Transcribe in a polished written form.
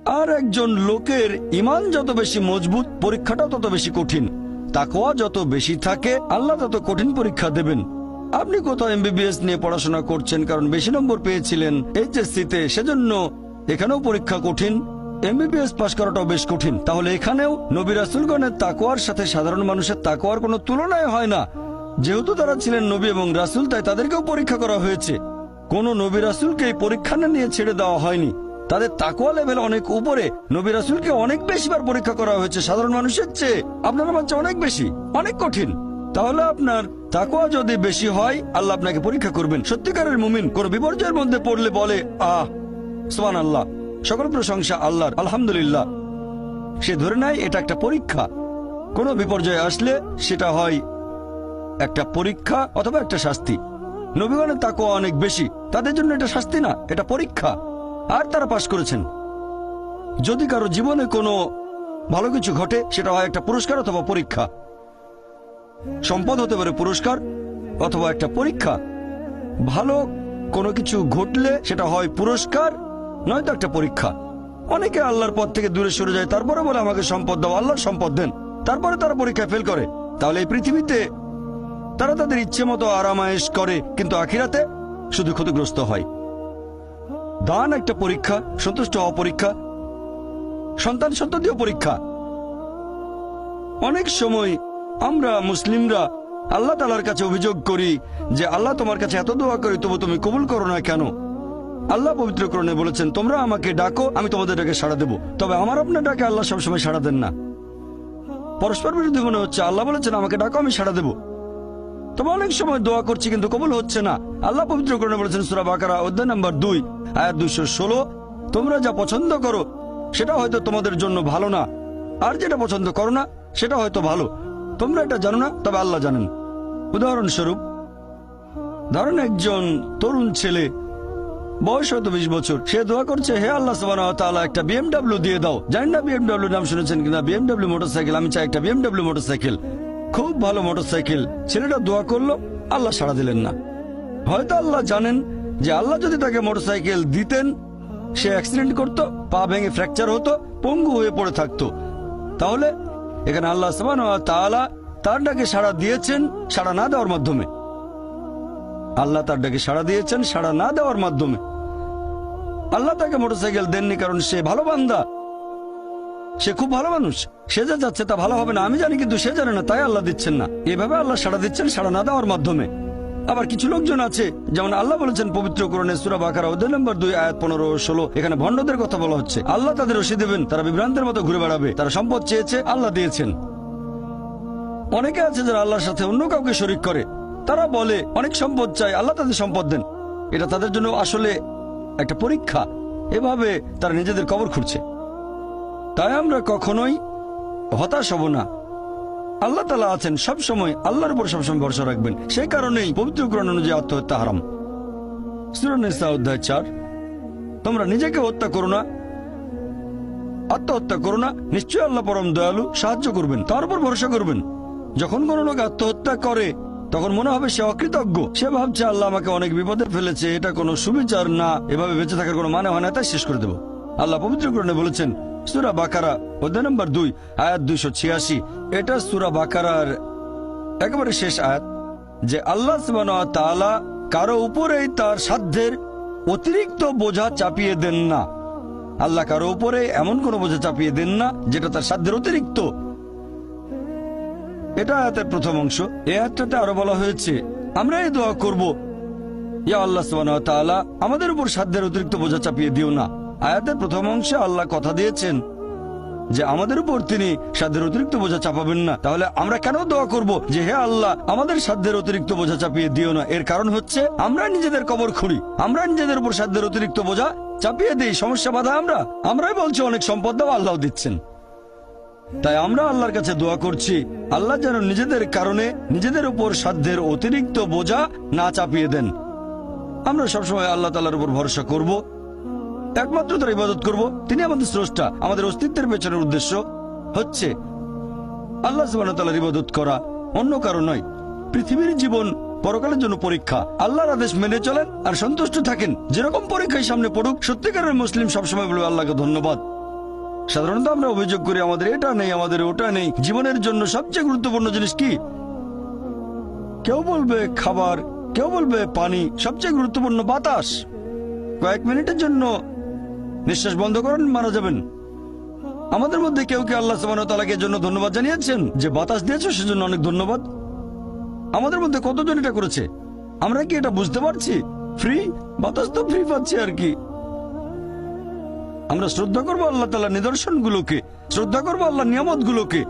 আর একজন লোকের ঈমান যত বেশি মজবুত, পরীক্ষাটাও তত বেশি কঠিন। তাকওয়া যত বেশি থাকে, আল্লাহ তত কঠিন পরীক্ষা দেবেন। আপনি কোথাও এমবিবিএস নিয়ে পড়াশোনা করছেন কারণ বেশি নম্বর পেয়েছিলেন এইচএসসি-তে, সেজন্য এখানেও পরীক্ষা কঠিন। এমবিবিএস পাশ করাটাও বেশ কঠিন। তাহলে এখানেও নবী রাসূলগণের তাকওয়ার সাথে সাধারণ মানুষের তাকওয়ার কোনো তুলনায় হয় না। যেহেতু তারা ছিলেন নবী এবং রাসূল, তাই তাদেরকেও পরীক্ষা করা হয়েছে। কোন নবী রাসূলকে এই পরীক্ষা না নিয়ে ছেড়ে দেওয়া হয়নি। তাদের তাকওয়া লেভেল অনেক উপরে। নবী রাসূলকে অনেক বেশিবার পরীক্ষা করা হয়েছে সাধারণ মানুষের চেয়ে। আপনার আমার চেয়ে অনেক বেশি, অনেক কঠিন। তাহলে আপনার তাকওয়া যদি বেশি হয়, আল্লাহ আপনাকে পরীক্ষা করবেন। সত্যিকারের মুমিন কোন বিপর্যয়ের মধ্যে পড়লে বলে, সুবহানাল্লাহ, সকল প্রশংসা আল্লাহর, আলহামদুলিল্লাহ। সে ধরে নেয় এটা একটা পরীক্ষা। কোন বিপর্যয় আসলে সেটা হয় একটা পরীক্ষা অথবা একটা শাস্তি। নবীগণের তাকওয়া অনেক বেশি, তাদের জন্য এটা শাস্তি না, এটা পরীক্ষা। আর তারা পাশ করেছেন। যদি কারো জীবনে কোনো ভালো কিছু ঘটে, সেটা হয় একটা পুরস্কার অথবা পরীক্ষা। সম্পদ হতে পারে পুরস্কার অথবা একটা পরীক্ষা। ভালো কোনো কিছু ঘটলে সেটা হয় পুরস্কার, নয়তো একটা পরীক্ষা। অনেকে আল্লাহর পথ থেকে দূরে সরে যায়, তারপরে বলে আমাকে সম্পদ দাও, আল্লাহর সম্পদ দেন। তারপরে তারা পরীক্ষায় ফেল করে। তাহলে এই পৃথিবীতে তারা তাদের ইচ্ছে মতো আরামায়েশ করে, কিন্তু আখিরাতে শুধু ক্ষতিগ্রস্ত হয়। দান একটা পরীক্ষা, সন্তুষ্ট হওয়া পরীক্ষা, সন্তান সন্ততিও পরীক্ষা। অনেক সময় আমরা মুসলিমরা আল্লাহ তাআলার কাছে অভিযোগ করি যে আল্লাহ, তোমার কাছে এত দোয়া করি তবু তুমি কবুল করো না কেন? আল্লাহ পবিত্র কোরআনে বলেছেন, তোমরা আমাকে ডাকো, আমি তোমাদের ডাকে সাড়া দেব। তবে আমার আপনার ডাকে আল্লাহ সবসময় সাড়া দেন না। পরস্পর বিরোধী মনে হচ্ছে। আল্লাহ বলেছেন আমাকে ডাকো, আমি সাড়া দেব। তবে অনেক সময় দোয়া করছি কিন্তু কবুল হচ্ছে না। আল্লাহ পবিত্র কোরআনে বলেছেন সূরা বাকারা অধ্যায় নম্বর 2 আয়াত 216, তোমরা যা পছন্দ করো সেটা হয়তো তোমাদের জন্য ভালো না, আর যেটা পছন্দ করো না সেটা হয়তো ভালো। তোমরা এটা জানো না, তবে আল্লাহ জানেন। উদাহরণস্বরূপ, ধরেন একজন তরুণ ছেলে, বয়স হয়তো 20 বছর, সে দোয়া করছে, হে আল্লাহ সুবহানাহু ওয়া তাআলা, একটা বিএমডব্লিউ দিয়ে দাও। জানি না বিএমডব্লিউ নাম শুনেছেন কিনা, বিএমডব্লিউ মোটরসাইকেল। আমি চাই একটা বিএমডব্লিউ মোটরসাইকেল, খুব ভালো মোটরসাইকেল। ছেলেটা দোয়া করলো, আল্লাহ সাড়া দিলেন না। হয়তো আল্লাহ জানেন যে আল্লাহ যদি তাকে মোটরসাইকেল দিতেন, সে অ্যাক্সিডেন্ট করত, পা ভেঙে ফ্র্যাকচার হতো, পঙ্গু হয়ে পড়ে থাকতো। তাহলে এখানে আল্লাহ সুবহানাহু ওয়া তাআলা তার ডাকে সাড়া দিয়েছেন সাড়া না দেওয়ার মাধ্যমে। আল্লাহ তার ডাকে সাড়া দিয়েছেন সাড়া না দেওয়ার মাধ্যমে। আল্লাহ তাকে মোটরসাইকেল দেননি কারণ সে ভালো বান্দা, সে খুব ভালো মানুষ, সে যা যাচ্ছে তা ভালো হবে না আমি জানি, কিন্তু সে জানে না, তাই আল্লাহ দিচ্ছেন না। এভাবে আল্লাহ সাড়া দিচ্ছেন সাড়া না দেওয়ার মাধ্যমে। আবার কিছু লোকজন আছে, যেমন আল্লাহ বলেছেন পবিত্র কোরআনে সূরা বাকারা অধ্যায় নম্বর 2 আয়াত 15 ও 16, এখানে ভণ্ডদের কথা বলা হচ্ছে। আল্লাহ তাদের রশি দেবেন, তারা বিভ্রান্তের মতো ঘুরে বেড়াবে। তারা সম্পদ চেয়েছে, আল্লাহ দিয়েছেন। অনেকে আছে যারা আল্লাহর সাথে অন্য কাউকে শরীক করে। তারা বলে অনেক সম্পদ চাই, আল্লাহ তাদের সম্পদ দেন। এটা তাদের জন্য আসলে একটা পরীক্ষা। এভাবে তারা নিজেদের কবর খুঁড়ছে। তাই আমরা কখনোই হতাশ হব না। আল্লাহ তাআলা আছেন সব সময়, আল্লাহর উপর সবসময় ভরসা রাখবেন। সেই কারণেই পবিত্র কোরআন অনুযায়ী আত্মহত্যা হারাম। সূরা নিসা অধ্যায় 4, তোমরা নিজেকে হত্যা করো না, আত্মহত্যা করো না, নিশ্চয়ই আল্লাহ পরম দয়ালু, সাহায্য করবেন, তার উপর ভরসা করবেন। যখন কোনো লোক আত্মহত্যা করে তখন মনে হবে সে অকৃতজ্ঞ। সে ভাবছে আল্লাহ আমাকে অনেক বিপদে ফেলেছে, এটা কোনো সুবিচার না, এভাবে বেঁচে থাকার কোনো মানে হয় না, তাই শেষ করে দেব। আল্লাহ পবিত্র কোরআনে বলেছেন সূরা বাকারা অধ্যায় নম্বর 2 আয়াত 286, এটা সূরা বাকারার একেবারে শেষ আয়াত, যে আল্লাহ সুবহানাহু ওয়া তাআলা কারো উপরেই তার সাধ্যের অতিরিক্ত বোঝা চাপিয়ে দেন না। আল্লাহ কারো উপরে এমন কোন বোঝা চাপিয়ে দেন না যেটা তার সাধ্যের অতিরিক্ত। এটা আয়াতের প্রথম অংশ। এই আয়াতটাতে আরো বলা হয়েছে আমরা এই দোয়া করব, ইয়া আল্লাহ সুবহানাহু ওয়া তাআলা, আমাদের উপর সাধ্যের অতিরিক্ত বোঝা চাপিয়ে দিও না। আয়াতের প্রথম অংশে আল্লাহ কথা দিয়েছেন যে আমাদের উপর তিনি সাধ্যের অতিরিক্ত বোঝা চাপাবেন না। তাহলে আমরা কেন দোয়া করব যে হে আল্লাহ আমাদের সাধ্যের অতিরিক্ত বোঝা চাপিয়ে দিও না? এর কারণ হচ্ছে আমরা নিজেদের কবর খুঁড়ি, আমরা নিজেদের উপর সাধ্যের অতিরিক্ত বোঝা চাপিয়ে দিই, সমস্যা বাধা আমরাই বলছি অনেক সম্পদ দাও, আল্লাহ দিচ্ছেন। তাই আমরা আল্লাহর কাছে দোয়া করছি আল্লাহ যেন নিজেদের কারণে নিজেদের উপর সাধ্যের অতিরিক্ত বোঝা না চাপিয়ে দেন। আমরা সবসময় আল্লাহ তাআলার উপর ভরসা করব, একমাত্র তার ইবাদত করব। তিনি আমাদের স্রষ্টা, আমাদের অস্তিত্বের পেছনের উদ্দেশ্য হচ্ছে আল্লাহ সুবহানাহু ওয়া তাআলার ইবাদত করা, অন্য কারো নয়। পৃথিবীর জীবন পরকালের জন্য পরীক্ষা। আল্লাহর আদেশ মেনে চলেন আর সন্তুষ্ট থাকেন। যেরকম পরীক্ষায় সামনে পড়ুক, সত্যিকারের মুসলিম সবসময় বলবে আল্লাহকে ধন্যবাদ। সাধারণত আমরা অভিযোগ করি আমাদের এটা নেই, আমাদের ওটা নেই। জীবনের জন্য সবচেয়ে গুরুত্বপূর্ণ জিনিস কি? কেউ বলবে খাবার, কেউ বলবে পানি, সবচেয়ে গুরুত্বপূর্ণ বাতাস। কয়েক মিনিটের জন্য নিঃশ্বাস বন্ধ করেন, মারা যাবেন। আমাদের মধ্যে কেউ কি আল্লাহ সুবহানাহু ওয়া তাআলাকে এর জন্য ধন্যবাদ জানিয়েছেন যে বাতাস দিয়েছো সেজন্য অনেক ধন্যবাদ? আমাদের মধ্যে কতজন এটা করেছে? আমরা কি এটা বুঝতে পারছি? ফ্রি বাতাস তো ফ্রি পাচ্ছি আর কি। আমরা শ্রদ্ধা করবো আল্লাহ তাআলার নিদর্শনগুলোকে, শ্রদ্ধা করবো আল্লাহর নিয়ামতগুলোকে।